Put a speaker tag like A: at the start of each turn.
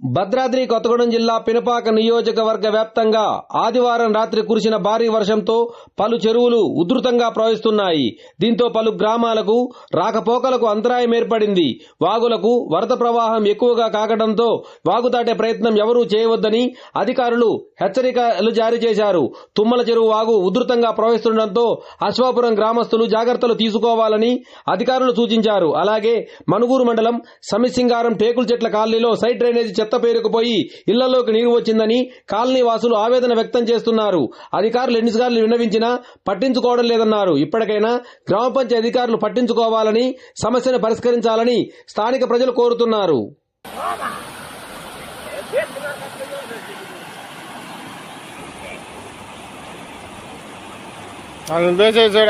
A: భద్రాద్రి కొత్తగూడెం జిల్లా పినపాక నియోజకవర్గ వ్యాప్తంగా ఆదివారం రాత్రి కురిసిన భారీ వర్షంతో పలు చెరువులు ఉధృతంగా ప్రవహిస్తున్నాయి. దీంతో పలు గ్రామాలకు రాకపోకలకు అంతరాయం ఏర్పడింది. వాగులకు వరద ప్రవాహం ఎక్కువగా కాగడంతో వాగు దాటే ప్రయత్నం ఎవరూ చేయవద్దని అధికారులు హెచ్చరికలు జారీ చేశారు. తుమ్మల చెరువు వాగు ఉధృతంగా ప్రవహిస్తుండటంతో అశ్వాపురం గ్రామస్తులు జాగ్రత్తలు తీసుకోవాలని అధికారులు సూచించారు. అలాగే మనుగూరు మండలం సమిసింగారం టేకుల చెట్ల కాలనీలో సైడ్ డ్రైనేజీ చెత్త పేరుకుపోయి ఇళ్లలోకి నీరు వచ్చిందని కాలనీ వాసులు ఆవేదన వ్యక్తం చేస్తున్నారు. అధికారులు ఎన్నిసార్లు విన్నవించినా పట్టించుకోవడం లేదన్నారు. ఇప్పటికైనా గ్రామ పంచాయతీ అధికారులు పట్టించుకోవాలని, సమస్యను పరిష్కరించాలని స్థానిక ప్రజలు కోరుతున్నారు.
B: చూడ